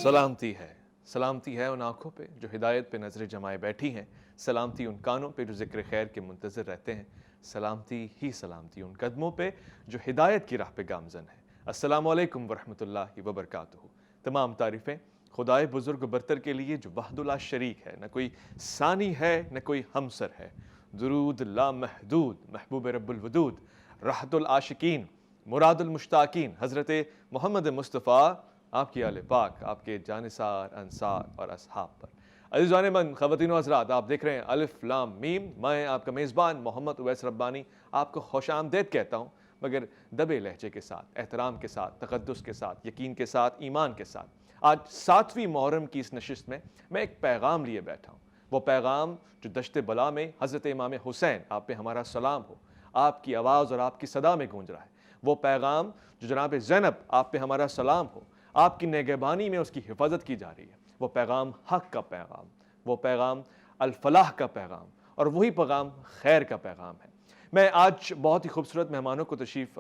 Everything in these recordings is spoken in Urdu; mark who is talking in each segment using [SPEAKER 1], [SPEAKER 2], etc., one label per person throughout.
[SPEAKER 1] سلامتی ہے ان آنکھوں پہ جو ہدایت پہ نظر جمائے بیٹھی ہیں، سلامتی ان کانوں پہ جو ذکر خیر کے منتظر رہتے ہیں، سلامتی ہی سلامتی ان قدموں پہ جو ہدایت کی راہ پہ گامزن ہے۔ السلام علیکم ورحمۃ اللہ وبرکاتہ۔ تمام تعریفیں خدائے بزرگ برتر کے لیے جو وحدہ لا شریک ہے، نہ کوئی ثانی ہے نہ کوئی ہمسر ہے۔ درود لا محدود محبوب رب الودود، راحت العاشقین مراد المشتاقین حضرت محمد مصطفیٰ، آپ کی آل پاک، آپ کے جانثار انصار اور اصحاب پر۔ عزیزان من، خواتین و حضرات، آپ دیکھ رہے ہیں الف لام میم۔ میں آپ کا میزبان محمد اویس ربانی آپ کو خوش آمدید کہتا ہوں، مگر دبے لہجے کے ساتھ، احترام کے ساتھ، تقدس کے ساتھ، یقین کے ساتھ، ایمان کے ساتھ۔ آج 7ویں محرم کی اس نشست میں ایک پیغام لیے بیٹھا ہوں، وہ پیغام جو دشت بلا میں حضرت امام حسین، آپ پہ ہمارا سلام ہو، آپ کی آواز اور آپ کی صدا میں گونج رہا ہے۔ وہ پیغام جو جناب زینب، آپ پہ ہمارا سلام ہو، آپ کی نگہبانی میں اس کی حفاظت کی جا رہی ہے۔ وہ پیغام حق کا پیغام، وہ پیغام الفلاح کا پیغام، اور وہی پیغام خیر کا پیغام ہے۔ میں آج بہت ہی خوبصورت مہمانوں کو تشریف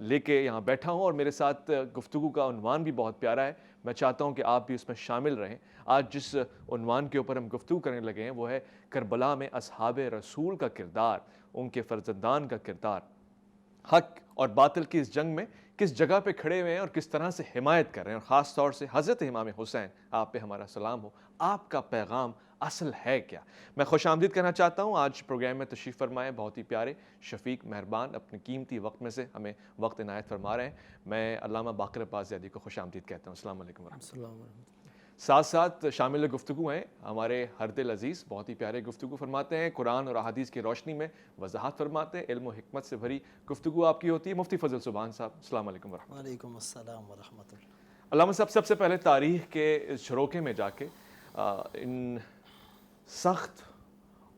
[SPEAKER 1] لے کے یہاں بیٹھا ہوں، اور میرے ساتھ گفتگو کا عنوان بھی بہت پیارا ہے۔ میں چاہتا ہوں کہ آپ بھی اس میں شامل رہیں۔ آج جس عنوان کے اوپر ہم گفتگو کرنے لگے ہیں وہ ہے کربلا میں اصحاب رسول کا کردار، ان کے فرزندان کا کردار، حق اور باطل کی اس جنگ میں کس جگہ پہ کھڑے ہوئے ہیں اور کس طرح سے حمایت کر رہے ہیں، اور خاص طور سے حضرت امام حسین، آپ پہ ہمارا سلام ہو، آپ کا پیغام اصل ہے کیا۔ میں خوش آمدید کرنا چاہتا ہوں، آج پروگرام میں تشریف فرمائے بہت ہی پیارے شفیق مہربان، اپنے قیمتی وقت میں سے ہمیں وقت عنایت فرما رہے ہیں۔ میں علامہ باقر عباس زیدی کو خوش آمدید کہتا ہوں۔ السلام علیکم ورحمۃ اللہ۔ ساتھ ساتھ شامل گفتگو ہیں ہمارے ہر دل عزیز، بہت ہی پیارے گفتگو فرماتے ہیں، قرآن اور احادیث کی روشنی میں وضاحت فرماتے ہیں، علم و حکمت سے بھری گفتگو آپ کی ہوتی ہے۔ مفتی فضل سبحان صاحب، السلام علیکم ورحمۃ اللہ۔
[SPEAKER 2] وعلیکم السلام ورحمۃ اللہ۔
[SPEAKER 1] علامہ صاحب، سب سے پہلے تاریخ کے اس جھروکے میں جا کے ان سخت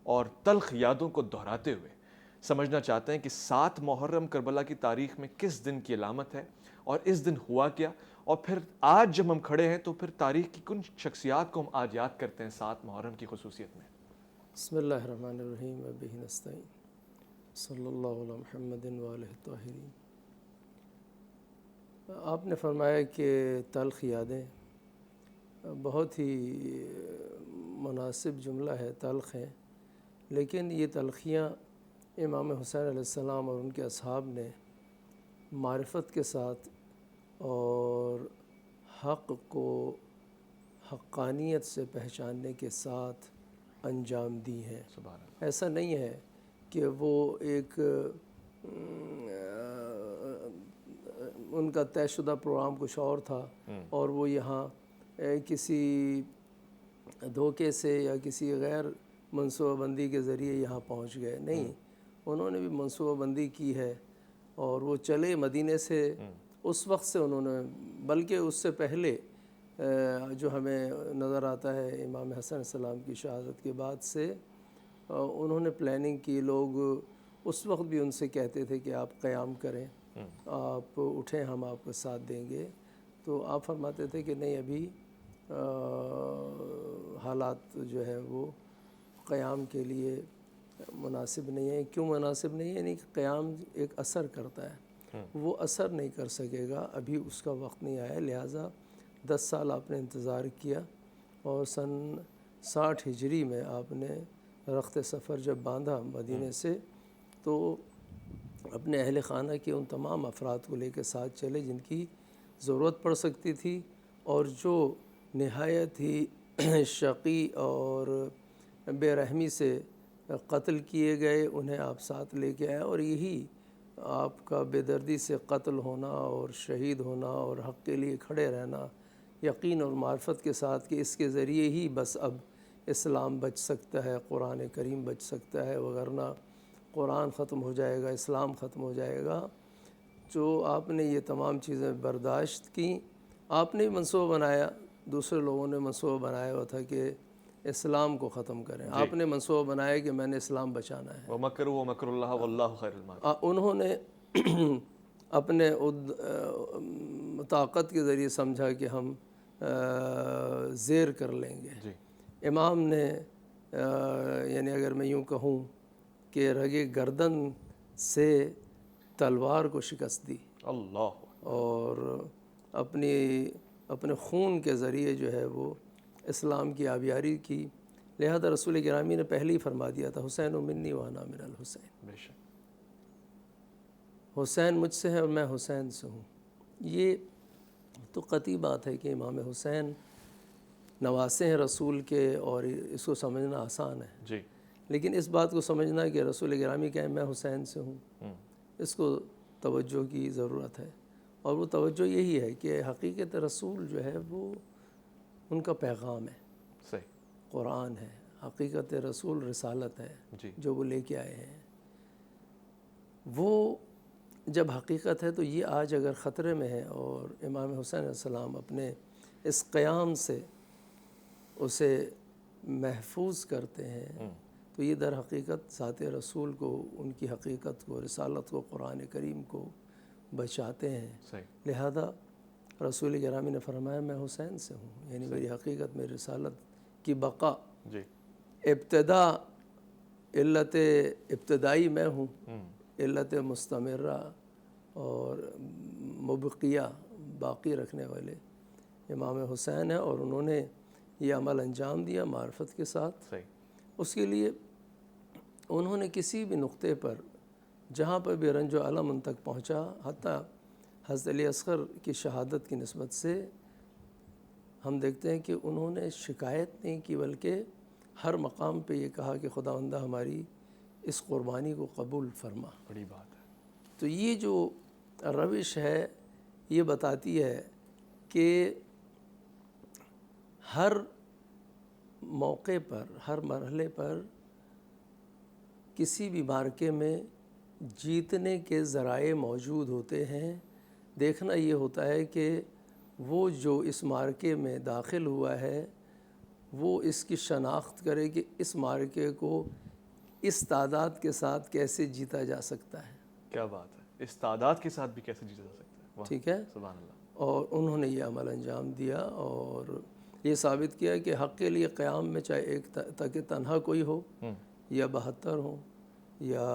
[SPEAKER 1] اور تلخ یادوں کو دہراتے ہوئے سمجھنا چاہتے ہیں کہ 7 محرم کربلا کی تاریخ میں کس دن کی علامت ہے، اور اس دن ہوا کیا، اور پھر آج جب ہم کھڑے ہیں تو پھر تاریخ کی کن شخصیات کو ہم آج یاد کرتے ہیں 7 محرم کی خصوصیت میں۔
[SPEAKER 2] بسم اللہ الرحمن الرحیم، وبہ نستعین، صلی اللہ علی محمد وآلہ الطاہرین۔ آپ نے فرمایا کہ تلخ یادیں، بہت ہی مناسب جملہ ہے، تلخ ہیں، لیکن یہ تلخیاں امام حسین علیہ السلام اور ان کے اصحاب نے معرفت کے ساتھ اور حق کو حقانیت سے پہچاننے کے ساتھ انجام دی ہیں۔
[SPEAKER 1] سبحان اللہ۔
[SPEAKER 2] ایسا نہیں ہے کہ وہ ایک ان کا طے شدہ پروگرام کچھ اور تھا اور وہ یہاں کسی دھوکے سے یا کسی غیر منصوبہ بندی کے ذریعے یہاں پہنچ گئے، نہیں، انہوں نے بھی منصوبہ بندی کی ہے، اور وہ چلے مدینے سے اس وقت سے انہوں نے، بلکہ اس سے پہلے جو ہمیں نظر آتا ہے امام حسن علیہ السلام کی شہادت کے بعد سے انہوں نے پلاننگ کی۔ لوگ اس وقت بھی ان سے کہتے تھے کہ آپ قیام کریں، آپ اٹھیں، ہم آپ کو ساتھ دیں گے، تو آپ فرماتے تھے کہ نہیں، ابھی حالات جو ہے وہ قیام کے لیے مناسب نہیں ہے۔ کیوں مناسب نہیں ہے؟ یعنی کہ قیام ایک اثر کرتا ہے، وہ اثر نہیں کر سکے گا، ابھی اس کا وقت نہیں آیا، لہٰذا 10 سال آپ نے انتظار کیا، اور سن 60 ہجری میں آپ نے رخت سفر جب باندھا مدینے سے، تو اپنے اہل خانہ کے ان تمام افراد کو لے کے ساتھ چلے جن کی ضرورت پڑ سکتی تھی، اور جو نہایت ہی شقی اور بے رحمی سے قتل کیے گئے انہیں آپ ساتھ لے کے آئے، اور یہی آپ کا بے دردی سے قتل ہونا اور شہید ہونا اور حق کے لیے کھڑے رہنا، یقین اور معرفت کے ساتھ کہ اس کے ذریعے ہی بس اب اسلام بچ سکتا ہے، قرآن کریم بچ سکتا ہے، وگرنہ قرآن ختم ہو جائے گا، اسلام ختم ہو جائے گا۔ جو آپ نے یہ تمام چیزیں برداشت کیں، آپ نے بھی منصوبہ بنایا، دوسرے لوگوں نے منصوبہ بنایا ہوا تھا کہ اسلام کو ختم کریں، آپ نے منصوبہ بنایا کہ میں نے اسلام بچانا ہے۔
[SPEAKER 1] وَمَكَرُوا وَمَكْرُ اللَّهِ وَاللَّهُ خَيْرُ الْمَاكِرِينَ۔
[SPEAKER 2] انہوں نے اپنے طاقت کے ذریعے سمجھا کہ ہم زیر کر لیں گے۔ امام نے یعنی اگر میں یوں کہوں کہ رگے گردن سے تلوار کو شکست دی،
[SPEAKER 1] اللہ،
[SPEAKER 2] اور اپنی اپنے خون کے ذریعے جو ہے وہ اسلام کی آبیاری کی، لہذا رسول گرامی نے پہلے ہی فرما دیا تھا حسین منی وانا من الحسین،
[SPEAKER 1] بے شک
[SPEAKER 2] حسین مجھ سے ہے اور میں حسین سے ہوں۔ یہ تو قطعی بات ہے کہ امام حسین نواسے ہیں رسول کے، اور اس کو سمجھنا آسان ہے،
[SPEAKER 1] جی
[SPEAKER 2] لیکن اس بات کو سمجھنا کہ رسول گرامی کہیں میں حسین سے ہوں، اس کو توجہ کی ضرورت ہے، اور وہ توجہ یہی ہے کہ حقیقت رسول جو ہے وہ ان کا پیغام ہے،
[SPEAKER 1] صحیح،
[SPEAKER 2] قرآن ہے، حقیقت رسول رسالت ہے
[SPEAKER 1] جی
[SPEAKER 2] جو وہ لے کے آئے ہیں۔ وہ جب حقیقت ہے تو یہ آج اگر خطرے میں ہے اور امام حسین علیہ السلام اپنے اس قیام سے اسے محفوظ کرتے ہیں تو یہ در حقیقت ذات رسول کو، ان کی حقیقت کو، رسالت کو، قرآن کریم کو بچاتے ہیں۔
[SPEAKER 1] صحیح،
[SPEAKER 2] لہذا رسول گرامی نے فرمایا میں حسین سے ہوں، یعنی میری حقیقت، میری رسالت کی بقا،
[SPEAKER 1] جی
[SPEAKER 2] ابتدا، علت ابتدائی میں ہوں، علت مستمرہ اور مبقیہ، باقی رکھنے والے امام حسین ہیں، اور انہوں نے یہ عمل انجام دیا معرفت کے ساتھ۔
[SPEAKER 1] صحیح،
[SPEAKER 2] اس کے لیے انہوں نے کسی بھی نقطے پر جہاں پر بھی رنج و الم ان تک پہنچا، حتیٰ حضرت علی اصغر کی شہادت کی نسبت سے ہم دیکھتے ہیں کہ انہوں نے شکایت نہیں کی، بلکہ ہر مقام پہ یہ کہا کہ خداوندہ ہماری اس قربانی کو قبول فرما۔
[SPEAKER 1] بڑی بات ہے،
[SPEAKER 2] تو یہ جو روش ہے یہ بتاتی ہے کہ ہر موقع پر، ہر مرحلے پر کسی بھی معرکے میں جیتنے کے ذرائع موجود ہوتے ہیں۔ دیکھنا یہ ہوتا ہے کہ وہ جو اس معرکے میں داخل ہوا ہے وہ اس کی شناخت کرے کہ اس معرکے کو اس تعداد کے ساتھ کیسے جیتا جا سکتا ہے۔
[SPEAKER 1] کیا بات ہے، اس تعداد کے ساتھ بھی کیسے جیتا جا سکتا ہے، واہ،
[SPEAKER 2] ٹھیک ہے،
[SPEAKER 1] سبحان اللہ،
[SPEAKER 2] اور انہوں نے یہ عمل انجام دیا اور یہ ثابت کیا کہ حق کے لیے قیام میں چاہے ایک تک تنہا کوئی ہو یا 72 ہوں یا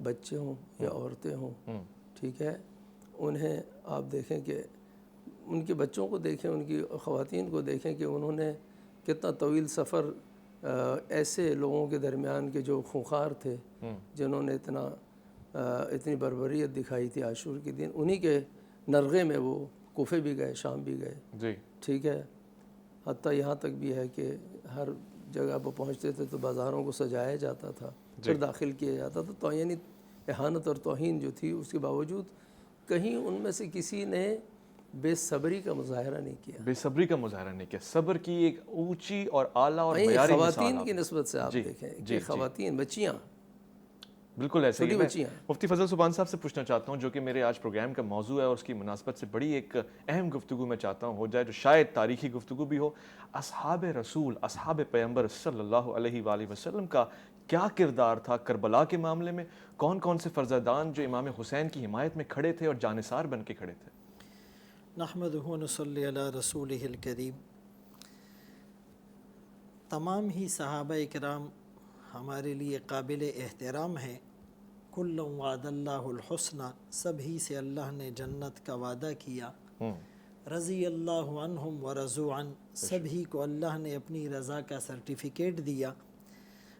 [SPEAKER 2] بچے ہوں یا عورتیں ہوں، ٹھیک ہے، انہیں آپ دیکھیں کہ ان کے بچوں کو دیکھیں، ان کی خواتین کو دیکھیں کہ انہوں نے کتنا طویل سفر ایسے لوگوں کے درمیان کے جو خونخوار تھے، جنہوں نے اتنی بربریت دکھائی تھی عاشور کے دن، انہی کے نرغے میں وہ کوفے بھی گئے، شام بھی گئے،
[SPEAKER 1] جی
[SPEAKER 2] ٹھیک ہے، حتیٰ یہاں تک بھی ہے کہ ہر جگہ پہ پہنچتے تھے تو بازاروں کو سجایا جاتا تھا، پھر داخل کیا جاتا تھا، تو یعنی اہانت اور توہین جو تھی اس کے باوجود کہیں ان میں سے کسی نے بے صبری کا مظاہرہ نہیں کیا۔
[SPEAKER 1] بے صبری کا مظاہرہ نہیں کیا، صبر کی ایک اونچی اور اعلیٰ اور
[SPEAKER 2] یہ
[SPEAKER 1] معیاری مثال
[SPEAKER 2] خواتین
[SPEAKER 1] آپ
[SPEAKER 2] کی نسبت سے آپ دیکھیں کہ خواتین، بچیاں،
[SPEAKER 1] بالکل ایسے ہی
[SPEAKER 2] چھوٹی
[SPEAKER 1] ہے۔
[SPEAKER 2] بچیاں،
[SPEAKER 1] مفتی فضل سبحان صاحب سے پوچھنا چاہتا ہوں، جو کہ میرے آج پروگرام کا موضوع ہے اور اس کی مناسبت سے بڑی ایک اہم گفتگو میں چاہتا ہوں ہو جائے، جو شاید تاریخی گفتگو بھی ہو۔ اصحاب رسول، اصحاب پیغمبر صلی اللہ علیہ وآلہ وسلم کا کیا کردار تھا کربلا کے معاملے میں؟ کون کون سے فرزندان جو امام حسین کی حمایت میں کھڑے تھے اور جانثار بن کے کھڑے تھے؟
[SPEAKER 3] نحمدہ و نصلی علی رسولہ الکریم۔ تمام ہی صحابہ کرام ہمارے لیے قابل احترام ہیں۔ کل وعد اللہ الحسنى، سبھی سے اللہ نے جنت کا وعدہ کیا۔ رضی اللہ عنہم ورضوا عنہ، سبھی کو اللہ نے اپنی رضا کا سرٹیفکیٹ دیا۔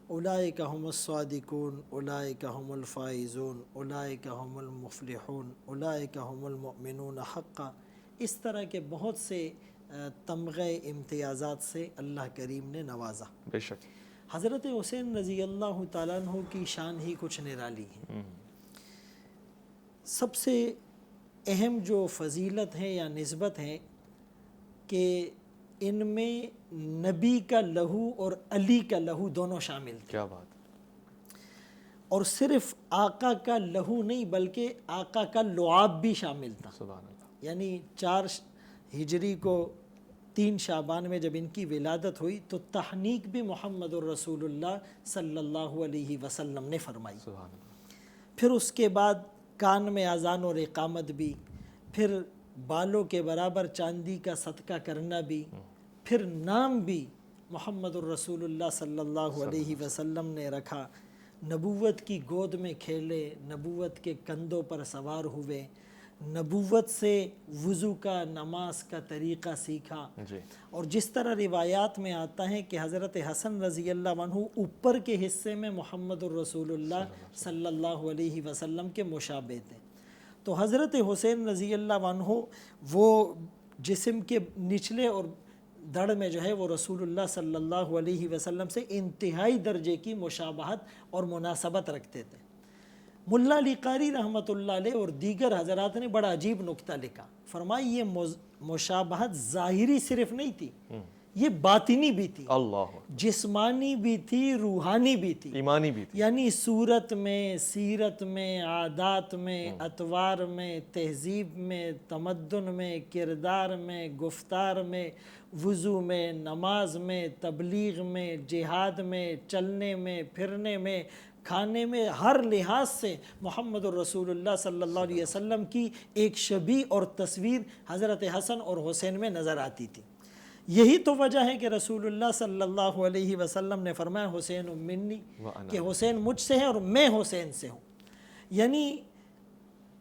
[SPEAKER 3] اولئک هم الصادقون، اولئک هم الفائزون، اولئک هم المفلحون، اولئک هم المؤمنون حقا۔ اس طرح کے بہت سے تمغے امتیازات سے اللہ کریم نے نوازا۔
[SPEAKER 1] بے شک،
[SPEAKER 3] حضرت حسین رضی اللہ تعالیٰ عنہ کی شان ہی کچھ نرالی ہے۔ سب سے اہم جو فضیلت ہے یا نسبت ہے کہ ان میں نبی کا لہو اور علی کا لہو دونوں شامل تھے،
[SPEAKER 1] کیا بات ہے،
[SPEAKER 3] اور صرف آقا کا لہو نہیں بلکہ آقا کا لعاب بھی شامل تھا۔
[SPEAKER 1] سبحان اللہ،
[SPEAKER 3] یعنی 4 ہجری کو 3 شعبان میں جب ان کی ولادت ہوئی تو تحنیک بھی محمد الرسول اللہ صلی اللہ علیہ وسلم نے فرمائی۔
[SPEAKER 1] سبحان اللہ،
[SPEAKER 3] پھر اس کے بعد کان میں اذان اور اقامت بھی، پھر بالوں کے برابر چاندی کا صدقہ کرنا بھی، پھر نام بھی محمد الرسول اللہ صلی اللہ علیہ وسلم نے رکھا۔ نبوت کی گود میں کھیلے، نبوت کے کندھوں پر سوار ہوئے، نبوت سے وضو کا، نماز کا طریقہ سیکھا.
[SPEAKER 1] جی
[SPEAKER 3] اور جس طرح روایات میں آتا ہے کہ حضرت حسن رضی اللہ عنہ اوپر کے حصے میں محمد الرسول اللہ صلی اللہ علیہ وسلم کے مشابہ تھے، تو حضرت حسین رضی اللہ عنہ وہ جسم کے نچلے اور دڑ میں جو ہے وہ رسول اللہ صلی اللہ علیہ وسلم سے انتہائی درجے کی مشابہت اور مناسبت رکھتے تھے. ملا علی قاری رحمۃ اللہ علیہ اور دیگر حضرات نے بڑا عجیب نکتہ لکھا. فرمائی یہ مشابہت ظاہری صرف نہیں تھی، یہ باطنی بھی تھی،
[SPEAKER 1] اللہ،
[SPEAKER 3] جسمانی بھی تھی، روحانی بھی تھی،
[SPEAKER 1] ایمانی بھی تھی.
[SPEAKER 3] یعنی صورت میں، سیرت میں، عادات میں، اطوار میں، تہذیب میں، تمدن میں، کردار میں، گفتار میں، وضو میں، نماز میں، تبلیغ میں، جہاد میں، چلنے میں، پھرنے میں، کھانے میں، ہر لحاظ سے محمد الرسول اللہ صلی اللہ علیہ وسلم کی ایک شبیہ اور تصویر حضرت حسن اور حسین میں نظر آتی تھی. یہی تو وجہ ہے کہ رسول اللہ صلی اللہ علیہ وسلم نے فرمایا حسین منی، کہ حسین مجھ سے ہے اور میں حسین سے ہوں. یعنی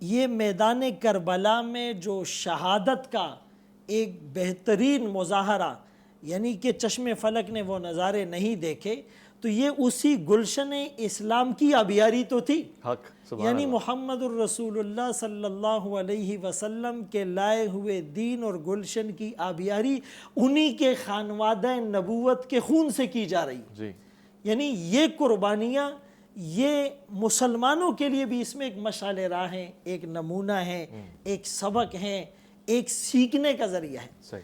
[SPEAKER 3] یہ میدان کربلا میں جو شہادت کا ایک بہترین مظاہرہ، یعنی کہ چشم فلک نے وہ نظارے نہیں دیکھے، تو یہ اسی گلشن اسلام کی آبیاری تو تھی.
[SPEAKER 1] حق، سبحان
[SPEAKER 3] یعنی
[SPEAKER 1] اللہ.
[SPEAKER 3] محمد الرسول اللہ صلی اللہ علیہ وسلم کے لائے ہوئے دین اور گلشن کی آبیاری انہی کے خانوادہ نبوت کے خون سے کی جا رہی.
[SPEAKER 1] جی
[SPEAKER 3] یعنی یہ قربانیاں، یہ مسلمانوں کے لیے بھی اس میں ایک مشعل راہ ہے، ایک نمونہ ہے، ایک سبق ہے، ایک سیکھنے کا ذریعہ ہے.
[SPEAKER 1] صحیح.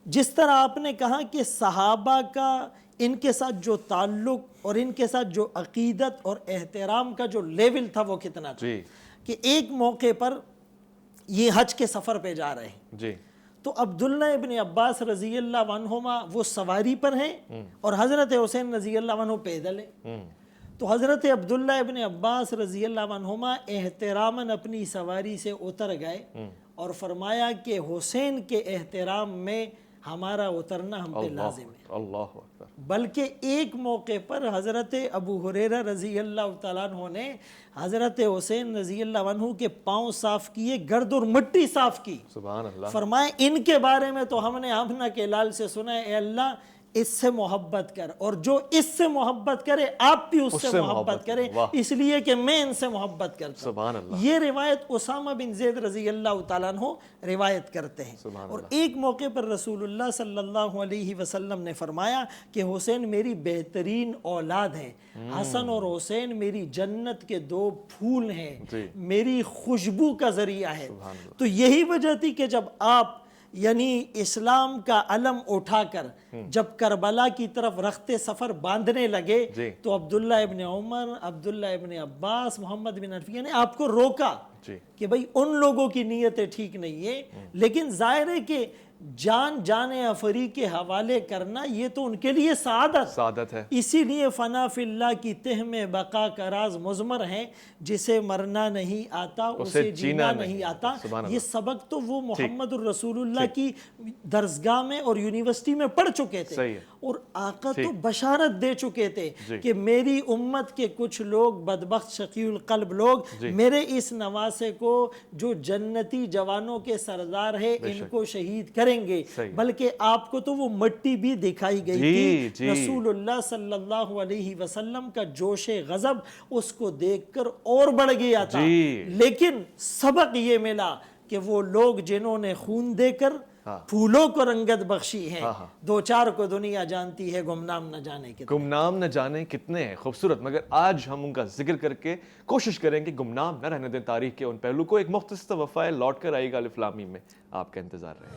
[SPEAKER 3] جس طرح آپ نے کہا کہ صحابہ کا ان کے ساتھ جو تعلق اور ان کے ساتھ جو عقیدت اور احترام کا جو لیول تھا وہ کتنا تھا.
[SPEAKER 1] جی
[SPEAKER 3] کہ ایک موقع پر یہ حج کے سفر پہ جا رہے ہیں،
[SPEAKER 1] جی
[SPEAKER 3] تو عبداللہ ابن عباس رضی اللہ عنہما وہ سواری پر ہیں اور حضرت حسین رضی اللہ عنہ پیدل ہیں. تو حضرت عبداللہ ابن عباس رضی اللہ عنہما احتراماً اپنی سواری سے اتر گئے اور فرمایا کہ حسین کے احترام میں ہمارا اترنا ہم پہ لازم ہے.
[SPEAKER 1] اللہ اکبر.
[SPEAKER 3] بلکہ ایک موقع پر حضرت ابو ہریرہ رضی اللہ تعالیٰ عنہ نے حضرت حسین رضی اللہ عنہ کے پاؤں صاف کیے، گرد اور مٹی صاف کی.
[SPEAKER 1] سبحان اللہ.
[SPEAKER 3] فرمائے ان کے بارے میں تو ہم نے آمنہ کے لال سے سنا ہے، اے اللہ اس سے محبت کر، اور جو اس سے محبت کرے آپ بھی اس سے محبت کریں، اس لیے کہ میں ان سے محبت کرتا ہوں.
[SPEAKER 1] سبحان اللہ.
[SPEAKER 3] یہ روایت اسامہ بن زید رضی اللہ تعالیٰ عنہ روایت کرتے ہیں. اور ایک موقع پر رسول اللہ صلی اللہ علیہ وسلم نے فرمایا کہ حسین میری بہترین اولاد ہیں، حسن اور حسین میری جنت کے دو پھول ہیں، میری خوشبو کا ذریعہ ہے. تو یہی وجہ تھی کہ جب آپ یعنی اسلام کا علم اٹھا کر جب کربلا کی طرف رخت سفر باندھنے لگے تو عبداللہ ابن عمر، عبداللہ ابن عباس، محمد بن عرفیہ نے آپ کو روکا کہ بھئی ان لوگوں کی نیتیں ٹھیک نہیں ہے. لیکن ظاہر ہے کہ جان افری کے حوالے کرنا یہ تو ان کے لیے سعادت
[SPEAKER 1] ہے.
[SPEAKER 3] اسی لیے فنا فی اللہ کی تہ میں بقا کا راز مضمر ہے، جسے مرنا نہیں آتا اسے جینا نہیں آتا. یہ سبق تو وہ محمد الرسول اللہ کی درسگاہ میں اور یونیورسٹی میں پڑھ چکے تھے، اور آقا تو بشارت دے چکے تھے کہ میری امت کے کچھ لوگ بدبخت شقی القلب لوگ میرے اس نواسے کو جو جنتی جوانوں کے سردار ہے ان کو شہید کریں گے. بلکہ آپ کو تو وہ مٹی بھی دکھائی گئی تھی. رسول اللہ صلی اللہ علیہ وسلم کا جوش غضب اس کو دیکھ کر اور بڑھ گیا تھا. لیکن سبق یہ ملا کہ وہ لوگ جنہوں نے خون دے کر پھولوں کو رنگت بخشی ہے، دو چار کو دنیا جانتی ہے، گمنام نہ جانے کتنے.
[SPEAKER 1] گمنام نہ جانے کتنے ہیں خوبصورت. مگر آج ہم ان کا ذکر کر کے کوشش کریں کہ گمنام نہ رہنے دیں تاریخ کے ان پہلو کو. ایک مختصر وقفہ ہے، لوٹ کر آئے گا الف لام میم میں، آپ کا انتظار رہے.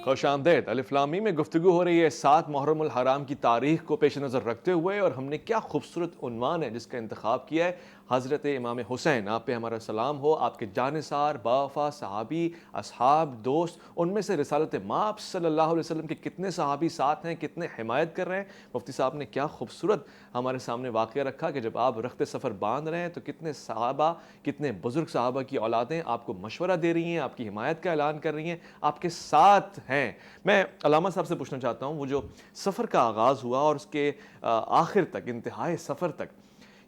[SPEAKER 1] خوش آمدید. الف لام میم میں گفتگو ہو رہی ہے 7 محرم الحرام کی تاریخ کو پیش نظر رکھتے ہوئے، اور ہم نے کیا خوبصورت عنوان ہے جس کا انتخاب کیا ہے، حضرت امام حسین آپ پہ ہمارا سلام ہو، آپ کے جانثار باوفا صحابی، اصحاب، دوست، ان میں سے رسالت مآب صلی اللہ علیہ وسلم کے کتنے صحابی ساتھ ہیں، کتنے حمایت کر رہے ہیں۔ مفتی صاحب نے کیا خوبصورت ہمارے سامنے واقعہ رکھا کہ جب آپ رخت سفر باندھ رہے ہیں تو کتنے صحابہ، کتنے بزرگ صحابہ کی اولادیں آپ کو مشورہ دے رہی ہیں، آپ کی حمایت کا اعلان کر رہی ہیں، آپ کے ساتھ ہیں۔ میں علامہ صاحب سے پوچھنا چاہتا ہوں، وہ جو سفر کا آغاز ہوا اور اس کے آخر تک، انتہائی سفر تک،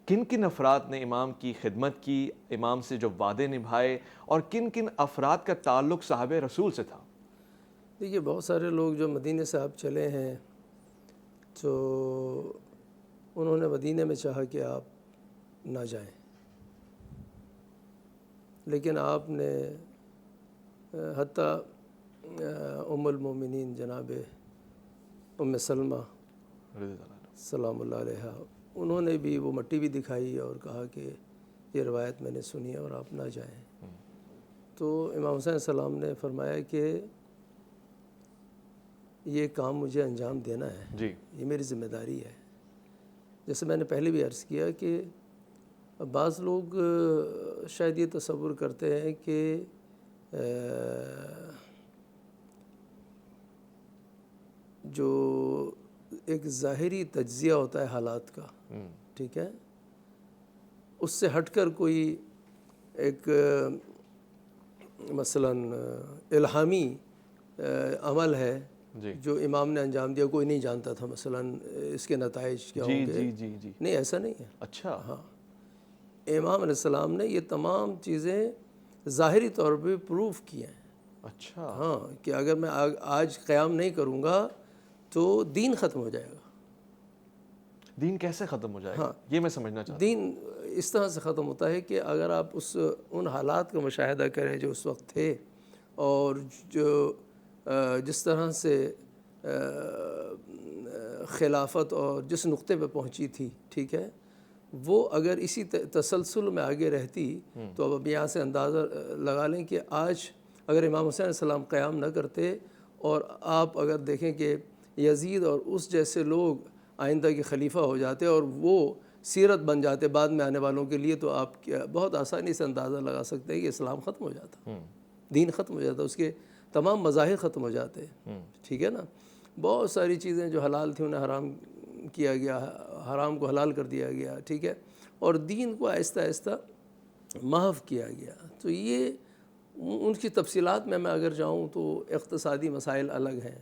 [SPEAKER 1] کن کن افراد نے امام کی خدمت کی، امام سے جو وعدے نبھائے، اور کن کن افراد کا تعلق صحابہ رسول سے تھا؟
[SPEAKER 2] دیکھیے بہت سارے لوگ جو مدینے سے آپ چلے ہیں تو انہوں نے مدینے میں چاہا کہ آپ نہ جائیں، لیکن آپ نے حتیٰ ام المومنین جناب ام سلمہ سلام اللہ علیہ، انہوں نے بھی وہ مٹی بھی دکھائی اور کہا کہ یہ روایت میں نے سنی ہے اور آپ نہ جائیں۔ تو امام حسین السلام نے فرمایا کہ یہ کام مجھے انجام دینا ہے،
[SPEAKER 1] جی،
[SPEAKER 2] یہ میری ذمہ داری ہے۔ جیسے میں نے پہلے بھی عرض کیا کہ بعض لوگ شاید یہ تصور کرتے ہیں کہ جو ایک ظاہری تجزیہ ہوتا ہے حالات کا، ٹھیک ہے، اس سے ہٹ کر کوئی ایک مثلاً الہامی عمل ہے جو امام نے انجام دیا، کوئی نہیں جانتا تھا مثلاً اس کے نتائج کیا ہوں گے۔
[SPEAKER 1] جی،
[SPEAKER 2] نہیں، ایسا نہیں ہے۔
[SPEAKER 1] اچھا،
[SPEAKER 2] ہاں، امام علیہ السلام نے یہ تمام چیزیں ظاہری طور پہ پروف کی ہیں۔
[SPEAKER 1] اچھا،
[SPEAKER 2] ہاں، کہ اگر میں آج قیام نہیں کروں گا تو دین ختم ہو جائے گا۔
[SPEAKER 1] دین کیسے ختم ہو جائے گا؟ یہ میں سمجھنا چاہتا ہوں۔
[SPEAKER 2] دین اس طرح سے ختم ہوتا ہے کہ اگر آپ ان حالات کا مشاہدہ کریں جو اس وقت تھے، اور جو جس طرح سے خلافت اور جس نقطے پہ پہنچی تھی، ٹھیک ہے، وہ اگر اسی تسلسل میں آگے رہتی تو اب یہاں سے اندازہ لگا لیں کہ آج اگر امام حسین علیہ السلام قیام نہ کرتے، اور آپ اگر دیکھیں کہ یزید اور اس جیسے لوگ آئندہ کے خلیفہ ہو جاتے اور وہ سیرت بن جاتے بعد میں آنے والوں کے لیے، تو آپ بہت آسانی سے اندازہ لگا سکتے ہیں کہ اسلام ختم ہو جاتا، دین ختم ہو جاتا، اس کے تمام مظاہر ختم ہو جاتے، ٹھیک ہے نا۔ بہت ساری چیزیں جو حلال تھیں انہیں حرام کیا گیا، حرام کو حلال کر دیا گیا، ٹھیک ہے، اور دین کو آہستہ آہستہ محو کیا گیا۔ تو یہ ان کی تفصیلات میں اگر جاؤں تو اقتصادی مسائل الگ ہیں،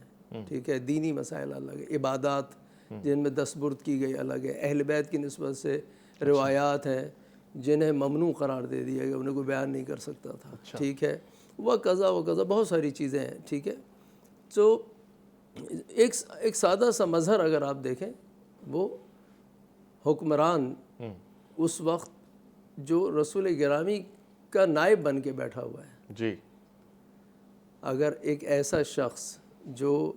[SPEAKER 2] ٹھیک ہے، دینی مسائل الگ ہیں، عبادات جن میں دستبرد کی گئی الگ ہے، اہل بیت کی نسبت سے روایات ہیں جنہیں ممنوع قرار دے دیا گیا، انہیں کوئی بیان نہیں کر سکتا تھا، ٹھیک ہے، وہ قضا بہت ساری چیزیں ہیں، ٹھیک ہے۔ تو ایک سادہ سا مظہر اگر آپ دیکھیں، وہ حکمران اس وقت جو رسول گرامی کا نائب بن کے بیٹھا ہوا ہے،
[SPEAKER 1] جی،
[SPEAKER 2] اگر ایک ایسا شخص جو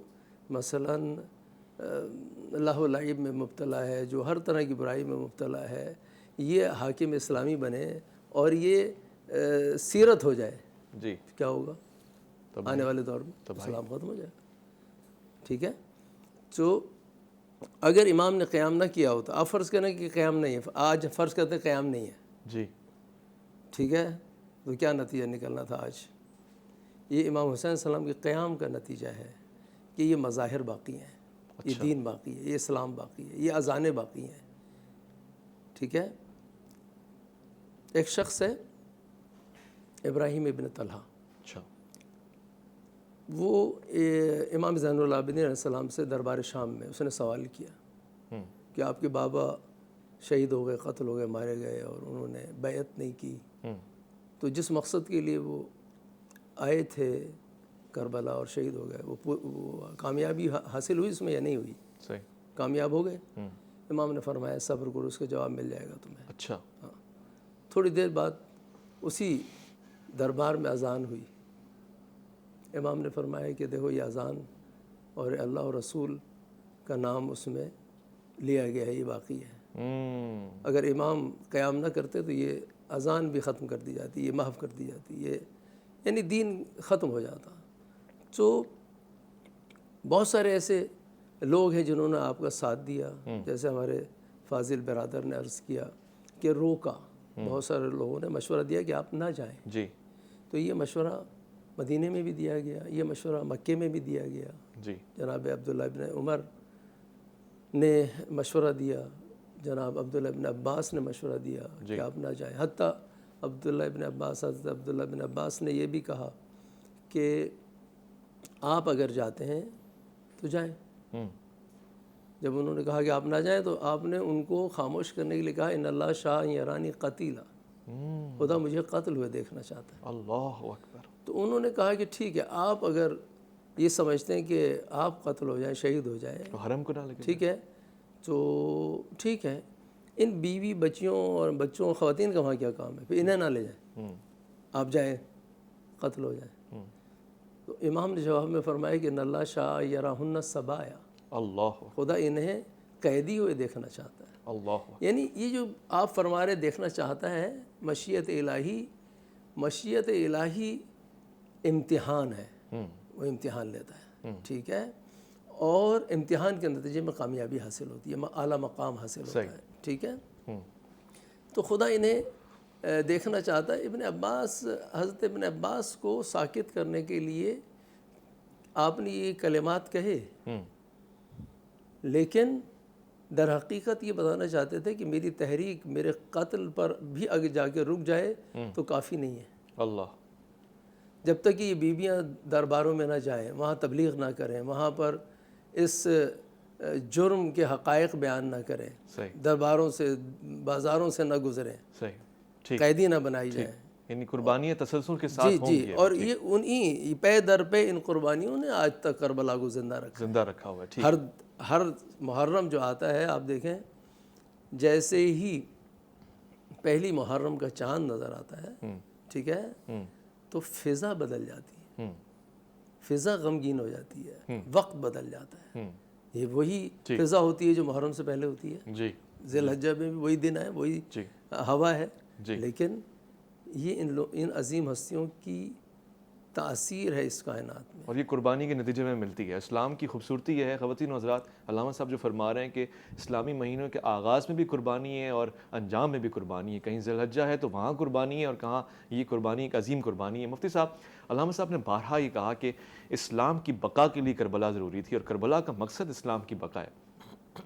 [SPEAKER 2] مثلاً لہو و لعب میں مبتلا ہے، جو ہر طرح کی برائی میں مبتلا ہے، یہ حاکم اسلامی بنے اور یہ سیرت ہو جائے،
[SPEAKER 1] جی،
[SPEAKER 2] کیا ہوگا آنے والے دور میں؟ اسلام ختم ہو جائے گا، ٹھیک ہے۔ تو اگر امام نے قیام نہ کیا ہوتا، آپ فرض کریں کہ قیام نہیں ہے، آج فرض کرتے ہیں قیام نہیں ہے،
[SPEAKER 1] جی، یہ
[SPEAKER 2] ٹھیک ہے، تو کیا نتیجہ نکلنا تھا آج؟ یہ امام حسین السلام کے قیام کا نتیجہ ہے کہ یہ مظاہر باقی ہیں، یہ دین باقی ہے، یہ اسلام باقی ہے، یہ اذانیں باقی ہیں، ٹھیک ہے۔ ایک شخص ہے ابراہیم ابن طلحہ،
[SPEAKER 1] اچھا،
[SPEAKER 2] وہ امام زین العابدین علیہ السلام سے دربار شام میں اس نے سوال کیا کہ آپ کے بابا شہید ہو گئے، قتل ہو گئے، مارے گئے، اور انہوں نے بیعت نہیں کی، تو جس مقصد کے لیے وہ آئے تھے کربلا اور شہید ہو گئے، وہ کامیابی حاصل ہوئی اس میں یا نہیں ہوئی؟
[SPEAKER 1] صحیح،
[SPEAKER 2] کامیاب ہو گئے؟ امام نے فرمایا صبر کرو، اس کا جواب مل جائے گا تمہیں۔
[SPEAKER 1] اچھا،
[SPEAKER 2] ہاں، تھوڑی دیر بعد اسی دربار میں اذان ہوئی، امام نے فرمایا کہ دیکھو یہ اذان اور اللہ اور رسول کا نام اس میں لیا گیا ہے، یہ باقی ہے، اگر امام قیام نہ کرتے تو یہ اذان بھی ختم کر دی جاتی، یہ محو کر دی جاتی، یہ یعنی دین ختم ہو جاتا۔ تو بہت سارے ایسے لوگ ہیں جنہوں نے آپ کا ساتھ دیا، جیسے ہمارے فاضل برادر نے عرض کیا کہ روکا، بہت سارے لوگوں نے مشورہ دیا کہ آپ نہ جائیں،
[SPEAKER 1] جی
[SPEAKER 2] تو یہ مشورہ مدینے میں بھی دیا گیا، یہ مشورہ مکے میں بھی دیا گیا.
[SPEAKER 1] جی
[SPEAKER 2] جناب عبداللہ ابن عمر نے مشورہ دیا، جناب عبداللہ ابن عباس نے مشورہ دیا کہ آپ نہ جائیں. حتیٰ عبداللہ ابن عباس، حضرت عبداللہ ابن عباس نے یہ بھی کہا کہ آپ اگر جاتے ہیں تو جائیں. جب انہوں نے کہا کہ آپ نہ جائیں تو آپ نے ان کو خاموش کرنے کے لیے کہا ان اللہ شاہ یرانی قتیلا، خدا مجھے قتل ہوئے دیکھنا چاہتا ہے.
[SPEAKER 1] اللہ اکبر.
[SPEAKER 2] تو انہوں نے کہا کہ ٹھیک ہے، آپ اگر یہ سمجھتے ہیں کہ آپ قتل ہو جائیں، شہید ہو جائیں،
[SPEAKER 1] تو حرم کو نہ لگے.
[SPEAKER 2] ٹھیک ہے، تو ٹھیک ہے، ان بیوی بچیوں اور بچوں خواتین کا وہاں کیا کام ہے؟ پھر انہیں نہ لے جائیں، آپ جائیں، قتل ہو جائیں. تو امام نے جواب میں فرمایا کہ ان اللہ شاء یراہن سبایا،
[SPEAKER 1] اللہ
[SPEAKER 2] خدا انہیں قیدی ہوئے دیکھنا چاہتا ہے.
[SPEAKER 1] اللہ.
[SPEAKER 2] یعنی یہ جو آپ فرما رہے دیکھنا چاہتا ہے، مشیت الہی، مشیت الہی امتحان ہے، وہ امتحان لیتا ہے، ٹھیک ہے، اور امتحان کے نتیجے میں کامیابی حاصل ہوتی ہے، اعلیٰ مقام حاصل ہوتا ہے، ٹھیک ہے. تو خدا انہیں دیکھنا چاہتا ہے. ابن عباس، حضرت ابن عباس کو ساکت کرنے کے لیے آپ نے یہ کلمات کہے، لیکن در حقیقت یہ بتانا چاہتے تھے کہ میری تحریک میرے قتل پر بھی اگر جا کے رک جائے تو کافی نہیں ہے.
[SPEAKER 1] اللہ.
[SPEAKER 2] جب تک کہ یہ بیویاں درباروں میں نہ جائیں، وہاں تبلیغ نہ کریں، وہاں پر اس جرم کے حقائق بیان نہ کریں، درباروں سے بازاروں سے نہ گزریں،
[SPEAKER 1] صحیح،
[SPEAKER 2] قیدی نہ بنائی جائیں.
[SPEAKER 1] یعنی قربانی تسلسل کے ساتھ ہوں گی.
[SPEAKER 2] اور یہ انہی پے در پہ ان قربانیوں نے آج تک کربلا کو زندہ
[SPEAKER 1] رکھا ہوا ہے.
[SPEAKER 2] ہر محرم جو آتا ہے، آپ دیکھیں جیسے ہی پہلی محرم کا چاند نظر آتا ہے، ٹھیک ہے، تو فضا بدل جاتی ہے، فضا غمگین ہو جاتی ہے، وقت بدل جاتا ہے. یہ وہی فضا ہوتی ہے جو محرم سے پہلے ہوتی ہے.
[SPEAKER 1] جی.
[SPEAKER 2] ذی الحجہ میں بھی وہی دن ہے، وہی ہوا ہے، لیکن یہ ان عظیم ہستیوں کی تاثیر ہے اس کائنات میں،
[SPEAKER 1] اور یہ قربانی کے نتیجے میں ملتی ہے. اسلام کی خوبصورتی یہ ہے خواتین و حضرات، علامہ صاحب جو فرما رہے ہیں کہ اسلامی مہینوں کے آغاز میں بھی قربانی ہے اور انجام میں بھی قربانی ہے. کہیں ذی الحجہ ہے تو وہاں قربانی ہے، اور کہاں یہ قربانی ایک عظیم قربانی ہے. مفتی صاحب، علامہ صاحب نے بارہا یہ کہا کہ اسلام کی بقا کے لیے کربلا ضروری تھی، اور کربلا کا مقصد اسلام کی بقا ہے.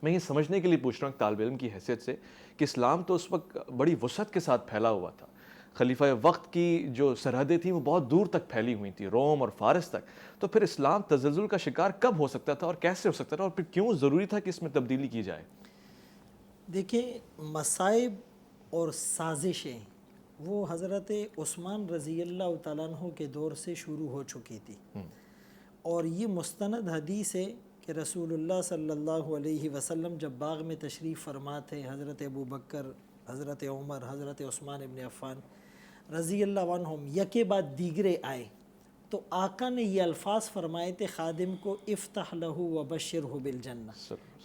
[SPEAKER 1] میں یہ سمجھنے کے لیے پوچھ رہا ہوں طالب علم کی حیثیت سے کہ اسلام تو اس وقت بڑی وسعت کے ساتھ پھیلا ہوا تھا. خلیفہ وقت کی جو سرحدیں تھیں وہ بہت دور تک پھیلی ہوئی تھیں، روم اور فارس تک. تو پھر اسلام تزلزل کا شکار کب ہو سکتا تھا اور کیسے ہو سکتا تھا، اور پھر کیوں ضروری تھا کہ اس میں تبدیلی کی جائے؟
[SPEAKER 3] دیکھیں، مصائب اور سازشیں وہ حضرت عثمان رضی اللہ تعالیٰ عنہ کے دور سے شروع ہو چکی تھی. اور یہ مستند حدیث ہے کہ رسول اللہ صلی اللہ علیہ وسلم جب باغ میں تشریف فرما تھے، حضرت ابو بکر، حضرت عمر، حضرت عثمان ابن عفان رضی اللہ عنہم یکے بعد دیگرے آئے، تو آقا نے یہ الفاظ فرمائے تھے خادم کو افتح لہ وبشرہ بالجنہ.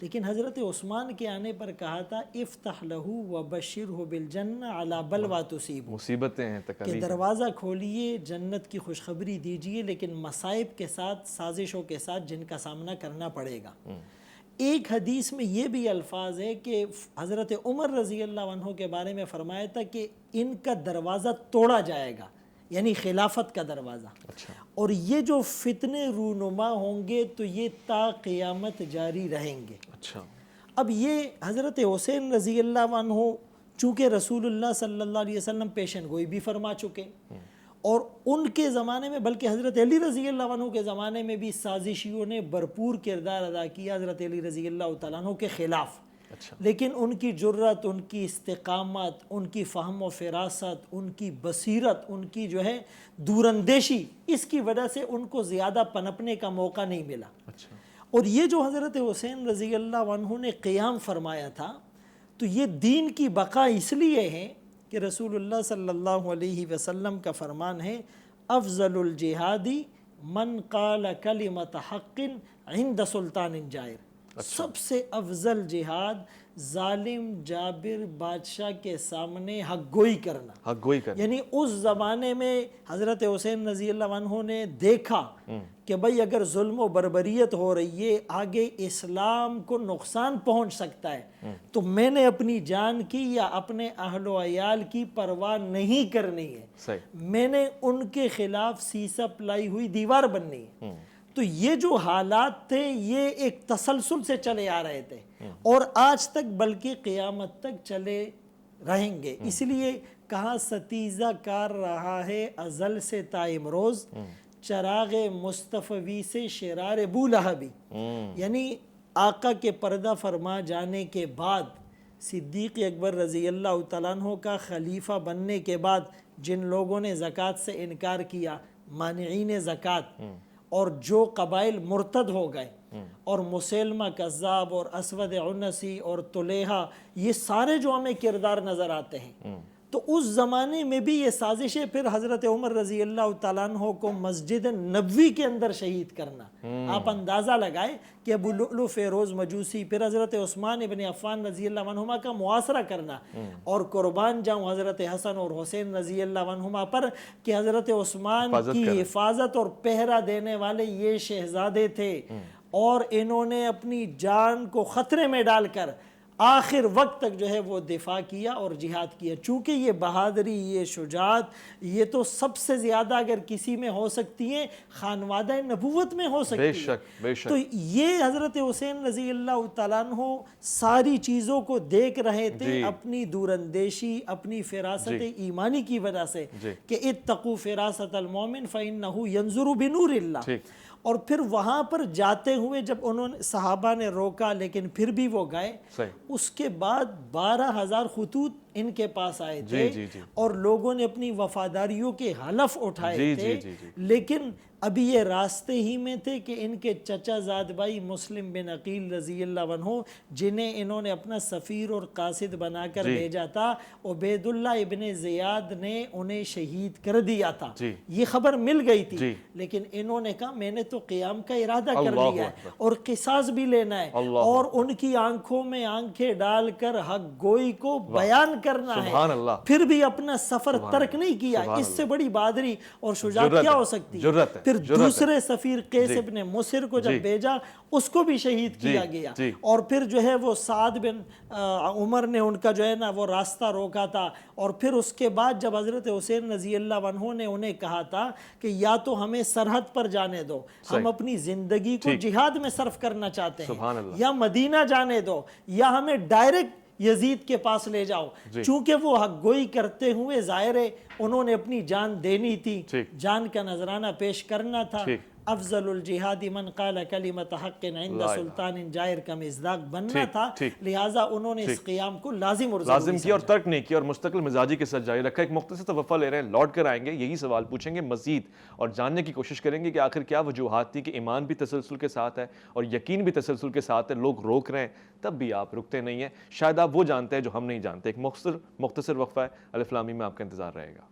[SPEAKER 3] لیکن حضرت عثمان کے آنے پر کہا تھا افتح لہ وبشرہ بالجنہ علی بلوی تصیبہ،
[SPEAKER 1] مصیبتیں ہیں،
[SPEAKER 3] کہ
[SPEAKER 1] تکالیف.
[SPEAKER 3] دروازہ کھولیے، جنت کی خوشخبری دیجئے، لیکن مصائب کے ساتھ، سازشوں کے ساتھ جن کا سامنا کرنا پڑے گا. ایک حدیث میں یہ بھی الفاظ ہے کہ حضرت عمر رضی اللہ عنہ کے بارے میں فرمایا تھا کہ ان کا دروازہ توڑا جائے گا، یعنی خلافت کا دروازہ. اور یہ جو فتنے رونما ہوں گے تو یہ تا قیامت جاری رہیں گے. اب یہ حضرت حسین رضی اللہ عنہ چونکہ رسول اللہ صلی اللہ علیہ وسلم پیشن گوئی بھی فرما چکے، اور ان کے زمانے میں بلکہ حضرت علی رضی اللہ عنہ کے زمانے میں بھی سازشیوں نے بھرپور کردار ادا کیا حضرت علی رضی اللہ تعالیٰ عنہ کے خلاف. لیکن ان کی جرت، ان کی استقامت، ان کی فہم و فراست، ان کی بصیرت، ان کی جو ہے دوراندیشی، اس کی وجہ سے ان کو زیادہ پنپنے کا موقع نہیں ملا. اور یہ جو حضرت حسین رضی اللہ عنہ نے قیام فرمایا تھا، تو یہ دین کی بقا اس لیے ہے کہ رسول اللہ صلی اللہ علیہ وسلم کا فرمان ہے افضل الجہادی من قال کلمت حق عند سلطان جائر. سب سے افضل جہاد ظالم جابر بادشاہ کے سامنے حق گوئی کرنا.
[SPEAKER 1] حق گوئی کرنا
[SPEAKER 3] یعنی اس زمانے میں حضرت حسین رضی اللہ عنہ نے دیکھا کہ بھئی اگر ظلم و بربریت ہو رہی ہے، آگے اسلام کو نقصان پہنچ سکتا ہے، تو میں نے اپنی جان کی یا اپنے اہل و عیال کی پرواہ نہیں کرنی ہے.
[SPEAKER 1] صحیح.
[SPEAKER 3] میں نے ان کے خلاف سیسا پلائی ہوئی دیوار بننی ہے. تو یہ جو حالات تھے یہ ایک تسلسل سے چلے آ رہے تھے اور آج تک بلکہ قیامت تک چلے رہیں گے. اس لیے کہا ستیزہ کار رہا ہے ازل سے تا امروز، چراغ مصطفی سے شرار بو لہبی. یعنی آقا کے پردہ فرما جانے کے بعد، صدیق اکبر رضی اللہ تعالیٰ عنہ کا خلیفہ بننے کے بعد جن لوگوں نے زکوٰۃ سے انکار کیا، مانعین زکوٰۃ، اور جو قبائل مرتد ہو گئے، اور مسیلمہ کذاب اور اسود عنسی اور طلیحہ، یہ سارے جو ہمیں کردار نظر آتے ہیں، تو اس زمانے میں بھی یہ سازشیں پھر حضرت عمر رضی اللہ تعالیٰ عنہ کو مسجد نبوی کے اندر شہید کرنا. آپ اندازہ لگائے کہ ابو لؤلؤ فیروز مجوسی، پھر حضرت عثمان ابن عفان رضی اللہ عنہما کا محاصرہ کرنا، اور قربان جاؤں حضرت حسن اور حسین رضی اللہ عنہما پر کہ حضرت عثمان کی حفاظت اور پہرہ دینے والے یہ شہزادے تھے، اور انہوں نے اپنی جان کو خطرے میں ڈال کر آخر وقت تک جو ہے وہ دفاع کیا اور جہاد کیا. چونکہ یہ بہادری، یہ شجاعت، یہ تو سب سے زیادہ اگر کسی میں ہو سکتی ہے خانوادہ نبوت میں ہو سکتی ہے.
[SPEAKER 1] بے شک بے شک.
[SPEAKER 3] تو یہ حضرت حسین رضی اللہ تعالیٰ عنہ ساری چیزوں کو دیکھ رہے تھے اپنی دوراندیشی، اپنی فراست ایمانی کی وجہ سے کہ اتقوا فراست المومن فإنہ ینظر بنور اللہ. اور پھر وہاں پر جاتے ہوئے جب انہوں نے صحابہ نے روکا لیکن پھر بھی وہ گئے. اس کے بعد 12,000 خطوط ان کے پاس آئے تھے اور لوگوں نے اپنی وفاداریوں کے حلف اٹھائے تھے. لیکن ابھی یہ راستے ہی میں تھے کہ ان کے چچا زاد بھائی مسلم بن عقیل رضی اللہ عنہ، جنہیں انہوں نے اپنا سفیر اور قاصد بنا کر بھیجا تھا، عبید اللہ ابن زیاد نے انہیں شہید کر دیا تھا. یہ خبر مل گئی تھی، لیکن انہوں نے کہا میں نے تو قیام کا ارادہ کر لیا ہے اور قصاص بھی لینا ہے، اور ان کی آنکھوں میں آنکھیں ڈال کر حق گوئی کو بیان کرنا ہے. پھر بھی اپنا سفر ترک نہیں کیا. اس سے بڑی بہادری اور شجاعت کیا ہو سکتی ہے؟ پھر دوسرے سفیر قیس ابن مصر کو جب بھیجا، اس کو بھی شہید کیا گیا. اور پھر جو ہے وہ سعد بن عمر نے ان کا جو ہے نا وہ راستہ روکا تھا. اور پھر اس کے بعد جب حضرت حسین رضی اللہ عنہ نے انہیں کہا تھا کہ یا تو ہمیں سرحد پر جانے دو، ہم اپنی زندگی کو جہاد میں صرف کرنا چاہتے ہیں، یا مدینہ جانے دو، یا ہمیں ڈائریکٹ یزید کے پاس لے جاؤ. چونکہ وہ حق گوئی کرتے ہوئے ظاہر ہے انہوں نے اپنی جان دینی تھی، جان کا نذرانہ پیش کرنا تھا. افضل الجہاد من قال کلمۃ حق عند سلطان جائر کا مصداق بننا تھا. لہٰذا انہوں نے اس قیام کو لازم
[SPEAKER 1] کیا اور ترک نہیں کیا اور مستقل مزاجی کے ساتھ جاری رکھا. ایک مختصر سا وقفہ لے رہے ہیں، لوٹ کر آئیں گے، یہی سوال پوچھیں گے مزید اور جاننے کی کوشش کریں گے کہ آخر کیا وجوہات تھی کہ ایمان بھی تسلسل کے ساتھ ہے اور یقین بھی تسلسل کے ساتھ ہے. لوگ روک رہے ہیں تب بھی آپ رکتے نہیں ہیں. شاید آپ وہ جانتے ہیں جو ہم نہیں جانتے. ایک مختصر وقفہ ہے، الف لام میم میں آپ کا انتظار رہے گا.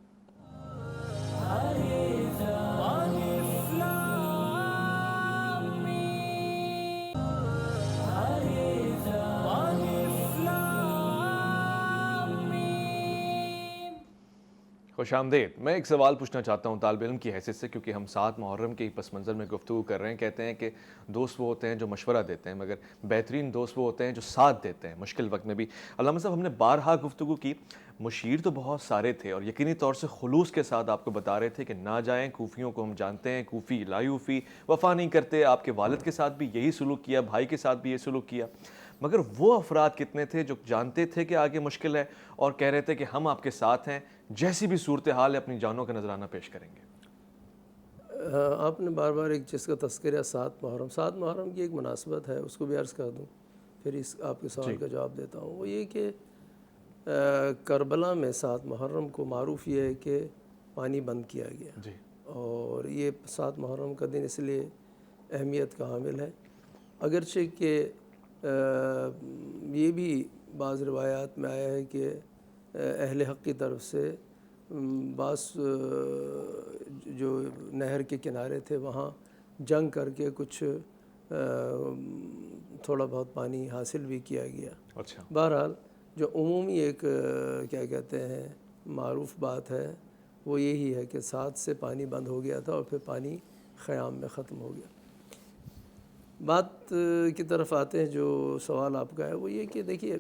[SPEAKER 1] خوش آمدید. میں ایک سوال پوچھنا چاہتا ہوں طالب علم کی حیثیت سے، کیونکہ ہم 7 محرم کے پس منظر میں گفتگو کر رہے ہیں. کہتے ہیں کہ دوست وہ ہوتے ہیں جو مشورہ دیتے ہیں، مگر بہترین دوست وہ ہوتے ہیں جو ساتھ دیتے ہیں مشکل وقت میں بھی. علامہ صاحب، ہم نے بارہا گفتگو کی، مشیر تو بہت سارے تھے اور یقینی طور سے خلوص کے ساتھ آپ کو بتا رہے تھے کہ نہ جائیں. کوفیوں کو ہم جانتے ہیں، کوفی لایوفی، وفا نہیں کرتے. آپ کے والد کے ساتھ بھی یہی سلوک کیا، بھائی کے ساتھ بھی یہ سلوک کیا. مگر وہ افراد کتنے تھے جو جانتے تھے کہ آگے مشکل ہے اور کہہ رہے تھے کہ ہم آپ کے ساتھ ہیں، جیسی بھی صورتحال ہے اپنی جانوں کا نذرانہ پیش کریں گے؟
[SPEAKER 2] آپ نے بار بار ایک چیز کا تذکرہ 7 محرم کی ایک مناسبت ہے، اس کو بھی عرض کر دوں، پھر آپ کے سوال کا جواب دیتا ہوں. وہ یہ کہ کربلا میں 7 محرم کو معروف یہ ہے کہ پانی بند کیا گیا، اور یہ 7 محرم کا دن اس لیے اہمیت کا حامل ہے. اگرچہ کہ یہ بھی بعض روایات میں آیا ہے کہ اہل حق کی طرف سے بعض جو نہر کے کنارے تھے وہاں جنگ کر کے کچھ تھوڑا بہت پانی حاصل بھی کیا گیا۔
[SPEAKER 1] اچھا،
[SPEAKER 2] بہرحال جو عمومی ایک کیا کہتے ہیں معروف بات ہے وہ یہی ہے کہ 7 سے پانی بند ہو گیا تھا اور پھر پانی خیام میں ختم ہو گیا۔ بات کی طرف آتے ہیں، جو سوال آپ کا ہے وہ یہ کہ دیکھیے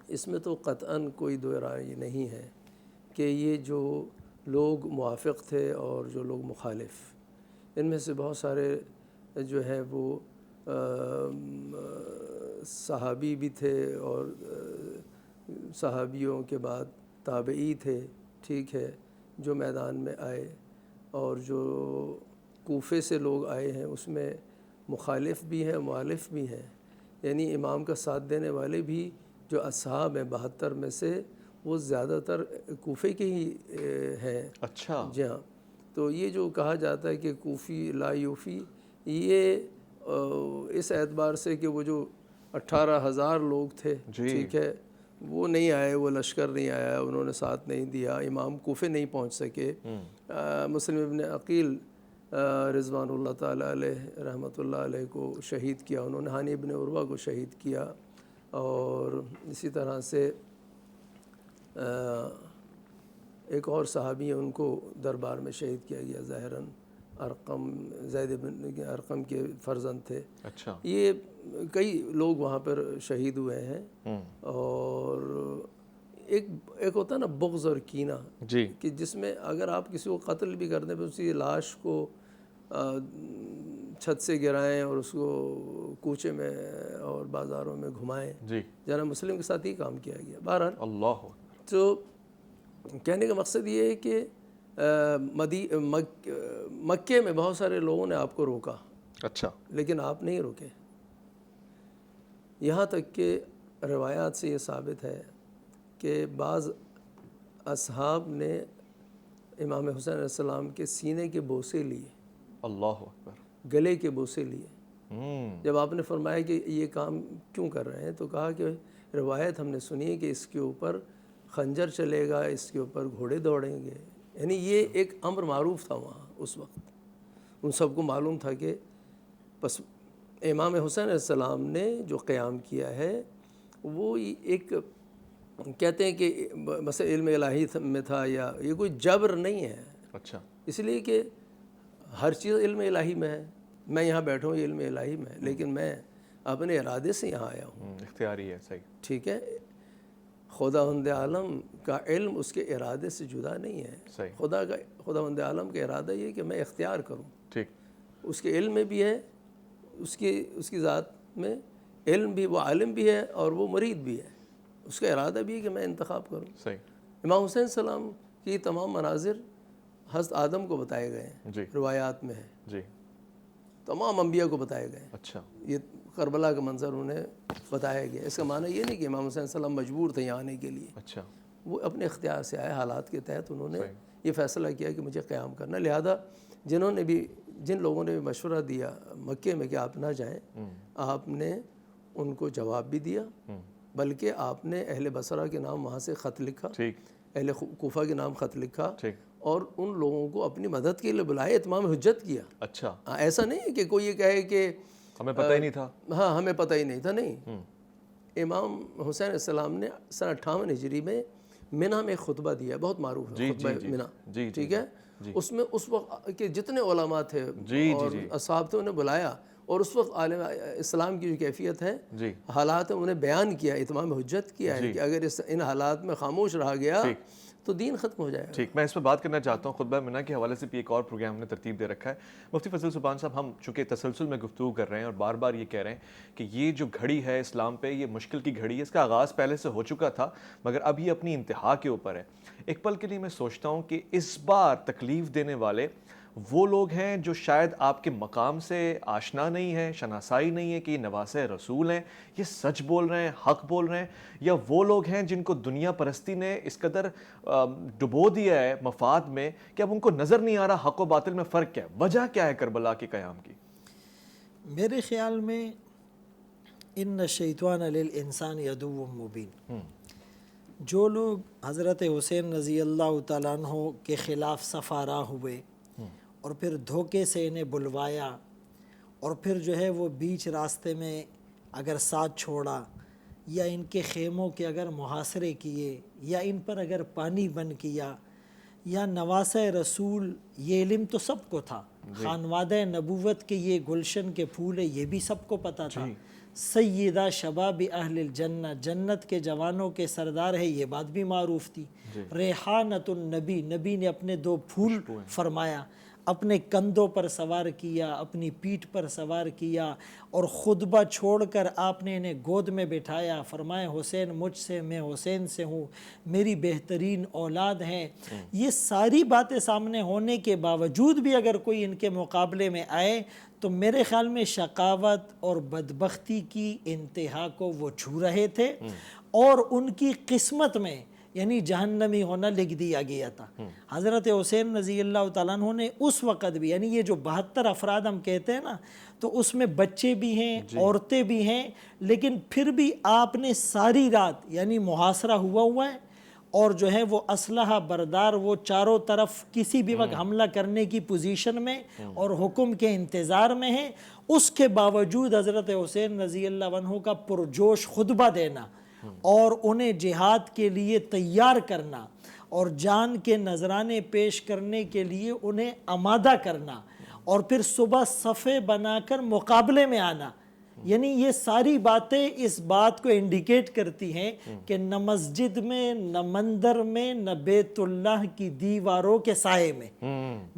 [SPEAKER 2] اس میں تو قطعاً کوئی دو رائے نہیں ہے کہ یہ جو لوگ موافق تھے اور جو لوگ مخالف، ان میں سے بہت سارے جو ہے وہ صحابی بھی تھے اور صحابیوں کے بعد تابعی تھے، ٹھیک ہے، جو میدان میں آئے، اور جو کوفے سے لوگ آئے ہیں اس میں مخالف بھی ہیں مؤلف بھی ہیں، یعنی امام کا ساتھ دینے والے بھی جو اصحاب ہیں 72 میں سے وہ زیادہ تر کوفے کے ہی ہیں۔
[SPEAKER 1] اچھا،
[SPEAKER 2] جی ہاں، تو یہ جو کہا جاتا ہے کہ کوفی لا یوفی، یہ اس اعتبار سے کہ وہ جو 18,000 لوگ تھے، ٹھیک ہے، وہ نہیں آئے، وہ لشکر نہیں آیا، انہوں نے ساتھ نہیں دیا، امام کوفے نہیں پہنچ سکے۔ مسلم ابن عقیل رضوان اللہ تعالیٰ علیہ رحمۃ اللہ علیہ کو شہید کیا انہوں نے، ہانی ابن عروہ کو شہید کیا، اور اسی طرح سے ایک اور صحابی ہیں ان کو دربار میں شہید کیا گیا، ظاہراً ارقم، زید بن ارقم کے فرزند تھے۔
[SPEAKER 1] اچھا،
[SPEAKER 2] یہ کئی لوگ وہاں پر شہید ہوئے ہیں، اور ایک ہوتا ہے نا بغض اور کینہ،
[SPEAKER 1] جی،
[SPEAKER 2] کہ جس میں اگر آپ کسی کو قتل بھی کر دیں پھر اسی لاش کو چھت سے گرائیں اور اس کو کوچے میں اور بازاروں میں گھمائیں،
[SPEAKER 1] جی،
[SPEAKER 2] جناب مسلم کے ساتھ ہی کام کیا گیا۔ بہرحال
[SPEAKER 1] اللہ،
[SPEAKER 2] تو کہنے کا مقصد یہ ہے کہ مکے میں بہت سارے لوگوں نے آپ کو روکا،
[SPEAKER 1] اچھا،
[SPEAKER 2] لیکن آپ نہیں رکے، یہاں تک کہ روایات سے یہ ثابت ہے کہ بعض اصحاب نے امام حسین علیہ السلام کے سینے کے بوسے لیے،
[SPEAKER 1] اللہ اکبر،
[SPEAKER 2] گلے کے بوسے لیے۔ جب آپ نے فرمایا کہ یہ کام کیوں کر رہے ہیں تو کہا کہ روایت ہم نے سنی ہے کہ اس کے اوپر خنجر چلے گا، اس کے اوپر گھوڑے دوڑیں گے، یعنی یہ ایک امر معروف تھا وہاں اس وقت، ان سب کو معلوم تھا کہ بس امام حسین علیہ السلام نے جو قیام کیا ہے وہ ایک کہتے ہیں کہ بس علم الہی میں تھا، یا یہ کوئی جبر نہیں ہے،
[SPEAKER 1] اچھا،
[SPEAKER 2] اس لیے کہ ہر چیز علم الہی میں ہے، میں یہاں بیٹھا ہوں یہ علم الہی میں ہے، لیکن میں اپنے ارادے سے یہاں آیا ہوں،
[SPEAKER 1] اختیاری ہے، صحیح،
[SPEAKER 2] ٹھیک ہے۔ خداوند عالم کا علم اس کے ارادے سے جدا نہیں ہے،
[SPEAKER 1] صحیح،
[SPEAKER 2] خداوند عالم کا ارادہ یہ کہ میں اختیار کروں،
[SPEAKER 1] ٹھیک،
[SPEAKER 2] اس کے علم میں بھی ہے، اس کی ذات میں علم بھی، وہ عالم بھی ہے اور وہ مرید بھی ہے، اس کا ارادہ بھی ہے کہ میں انتخاب کروں۔
[SPEAKER 1] صحیح،
[SPEAKER 2] امام حسین السلام کی تمام مناظر حضرت آدم کو بتائے گئے ہیں،
[SPEAKER 1] جی،
[SPEAKER 2] روایات میں ہے،
[SPEAKER 1] جی،
[SPEAKER 2] تمام انبیاء کو بتائے گئے ہیں،
[SPEAKER 1] اچھا،
[SPEAKER 2] یہ کربلا کا منظر انہیں بتایا گیا۔ اس کا معنی یہ نہیں کہ امام حسین السلام مجبور تھے یہاں آنے کے لیے،
[SPEAKER 1] اچھا،
[SPEAKER 2] وہ اپنے اختیار سے آئے، حالات کے تحت انہوں نے
[SPEAKER 1] صحیح،
[SPEAKER 2] یہ فیصلہ کیا کہ مجھے قیام کرنا، لہذا جن لوگوں نے بھی مشورہ دیا مکے میں کہ آپ نہ جائیں، آپ نے ان کو جواب بھی دیا، بلکہ آپ نے اہل بصرہ کے نام وہاں سے خط لکھا،
[SPEAKER 1] ٹھیک،
[SPEAKER 2] اہل کوفہ کے نام خط لکھا،
[SPEAKER 1] ٹھیک،
[SPEAKER 2] اور ان لوگوں کو اپنی مدد کے لیے بلائے، اتمام حجت کیا۔
[SPEAKER 1] اچھا،
[SPEAKER 2] ایسا نہیں ہے کہ کوئی یہ کہے کہ
[SPEAKER 1] ہمیں پتہ ہی نہیں تھا،
[SPEAKER 2] ہاں ہمیں پتہ ہی نہیں تھا، نہیں، امام حسین علیہ السلام نے سن 58 ہجری میں منہ میں خطبہ دیا، بہت معروف ہے خطبہ منہ، ٹھیک ہے، اس میں اس وقت کے جتنے علماء تھے اور اصحاب تھے انہیں بلایا، اور اس وقت عالم اسلام کی جو کیفیت ہے، حالات ہیں، انہیں بیان کیا، اتمام حجت کیا ہے کہ اگر ان حالات میں خاموش رہا گیا تو دین ختم ہو جائے گا۔
[SPEAKER 1] ٹھیک، میں اس پہ بات کرنا چاہتا ہوں، خطبہ منہ کے حوالے سے بھی ایک اور پروگرام نے ترتیب دے رکھا ہے۔ مفتی فضل سبحان صاحب، ہم چونکہ تسلسل میں گفتگو کر رہے ہیں اور بار بار یہ کہہ رہے ہیں کہ یہ جو گھڑی ہے اسلام پہ، یہ مشکل کی گھڑی ہے، اس کا آغاز پہلے سے ہو چکا تھا مگر اب یہ اپنی انتہا کے اوپر ہے۔ ایک پل کے لیے میں سوچتا ہوں کہ اس بار تکلیف دینے والے وہ لوگ ہیں جو شاید آپ کے مقام سے آشنا نہیں ہیں، شناسائی نہیں ہے کہ یہ نواسہ رسول ہیں، یہ سچ بول رہے ہیں، حق بول رہے ہیں، یا وہ لوگ ہیں جن کو دنیا پرستی نے اس قدر ڈبو دیا ہے مفاد میں کہ اب ان کو نظر نہیں آ رہا حق و باطل میں فرق کیا ہے؟ وجہ کیا ہے کربلا کے قیام کی؟
[SPEAKER 3] میرے خیال میں ان الشیطان للانسان عدو مبین، جو لوگ حضرت حسین رضی اللہ تعالیٰ عنہ کے خلاف سفارا ہوئے اور پھر دھوکے سے انہیں بلوایا، اور پھر جو ہے وہ بیچ راستے میں اگر ساتھ چھوڑا یا ان کے خیموں کے اگر محاصرے کیے یا ان پر اگر پانی بند کیا یا نواسہ رسول، یہ علم تو سب کو تھا، خانوادہ نبوت کے یہ گلشن کے پھول ہے یہ بھی سب کو پتہ تھا، سیدہ شباب اہل الجنہ، جنت کے جوانوں کے سردار ہے یہ بات بھی معروف تھی، ریحانۃ النبی، نبی نے اپنے 2 پھول فرمایا، اپنے کندھوں پر سوار کیا، اپنی پیٹھ پر سوار کیا، اور خطبہ چھوڑ کر آپ نے انہیں گود میں بٹھایا، فرمایا حسین مجھ سے، میں حسین سے ہوں، میری بہترین اولاد ہیں۔ یہ ساری باتیں سامنے ہونے کے باوجود بھی اگر کوئی ان کے مقابلے میں آئے تو میرے خیال میں شقاوت اور بدبختی کی انتہا کو وہ چھو رہے تھے، اور ان کی قسمت میں یعنی جہنمی ہونا لکھ دیا گیا تھا۔ حضرت حسین رضی اللہ تعالیٰ عنہ نے اس وقت بھی، یعنی یہ جو 72 افراد ہم کہتے ہیں نا، تو اس میں بچے بھی ہیں، عورتیں بھی ہیں، لیکن پھر بھی آپ نے ساری رات، یعنی محاصرہ ہوا ہے، اور جو ہے وہ اسلحہ بردار، وہ چاروں طرف کسی بھی وقت حملہ کرنے کی پوزیشن میں اور حکم کے انتظار میں ہیں، اس کے باوجود حضرت حسین رضی اللہ عنہ کا پرجوش خطبہ دینا اور انہیں جہاد کے لیے تیار کرنا اور جان کے نذرانے پیش کرنے کے لیے انہیں آمادہ کرنا، اور پھر صبح صفے بنا کر مقابلے میں آنا، یعنی یہ ساری باتیں اس بات کو انڈیکیٹ کرتی ہیں کہ نہ مسجد میں، نہ مندر میں، نہ بیت اللہ کی دیواروں کے سائے میں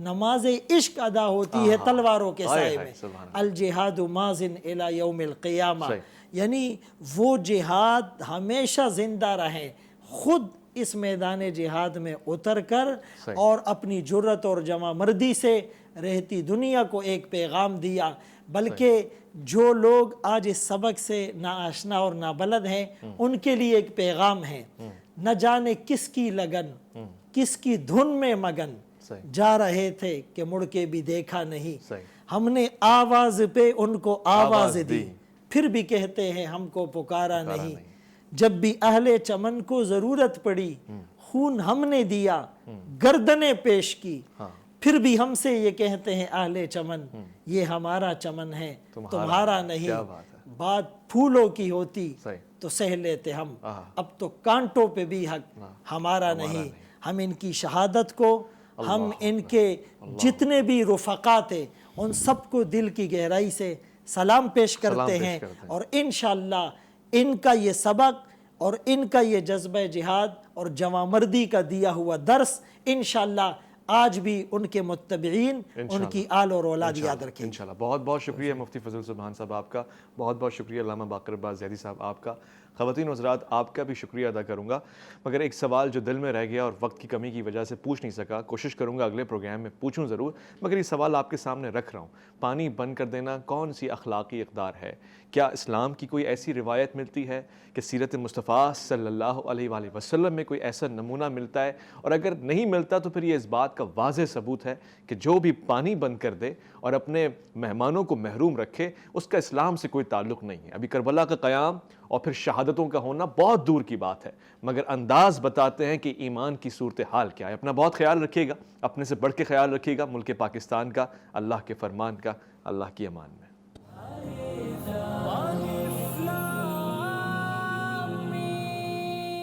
[SPEAKER 3] نماز عشق ادا ہوتی ہے تلواروں کے سائے میں، الجہاد ماضٍ الی یوم القیامہ، یعنی وہ جہاد ہمیشہ زندہ رہے، خود اس میدان جہاد میں اتر کر اور اپنی جرت اور جمع مردی سے رہتی دنیا کو ایک پیغام دیا۔ بلکہ جو لوگ آج اس سبق سے ناآشنا اور نابلد ہیں ان کے لیے ایک پیغام ہے، نہ جانے کس کی لگن، کس کی دھن میں مگن، جا رہے تھے کہ مڑ کے بھی دیکھا نہیں، ہم نے آواز پہ ان کو آواز دی، پھر بھی کہتے ہیں ہم کو پکارا نہیں، جب بھی اہل چمن کو ضرورت پڑی خون ہم نے دیا، گردنیں پیش کی، پھر بھی ہم سے یہ کہتے ہیں اہل چمن یہ ہمارا چمن ہے تمہارا نہیں، بات پھولوں کی ہوتی تو سہ لیتے ہم، اب تو کانٹوں پہ بھی حق ہمارا نہیں۔ ہم ان کی شہادت کو، ہم ان کے جتنے بھی رفقا تھے ان سب کو دل کی گہرائی سے سلام پیش کرتے ہیں، اور انشاءاللہ ان کا یہ سبق اور ان کا یہ جذبہ جہاد اور جواں مردی کا دیا ہوا درس انشاءاللہ آج بھی ان کے متبعین، ان کی آل اور اولاد یاد رکھیں۔
[SPEAKER 1] انشاءاللہ بہت بہت شکریہ مفتی فضل سبحان صاحب آپ کا، بہت بہت شکریہ علامہ باقر عباس زیدی صاحب آپ کا، خواتین و حضرات آپ کا بھی شکریہ ادا کروں گا، مگر ایک سوال جو دل میں رہ گیا اور وقت کی کمی کی وجہ سے پوچھ نہیں سکا، کوشش کروں گا اگلے پروگرام میں پوچھوں ضرور، مگر یہ سوال آپ کے سامنے رکھ رہا ہوں، پانی بند کر دینا کون سی اخلاقی اقدار ہے؟ کیا اسلام کی کوئی ایسی روایت ملتی ہے کہ سیرت مصطفیٰ صلی اللہ علیہ وآلہ وسلم میں کوئی ایسا نمونہ ملتا ہے؟ اور اگر نہیں ملتا تو پھر یہ اس بات کا واضح ثبوت ہے کہ جو بھی پانی بند کر دے اور اپنے مہمانوں کو محروم رکھے اس کا اسلام سے کوئی تعلق نہیں ہے۔ ابھی کربلا کا قیام اور پھر شہادتوں کا ہونا بہت دور کی بات ہے، مگر انداز بتاتے ہیں کہ ایمان کی صورتحال کیا ہے۔ اپنا بہت خیال رکھیے گا، اپنے سے بڑھ کے خیال رکھیے گا، ملک پاکستان کا، اللہ کے فرمان کا، اللہ کی امان میں۔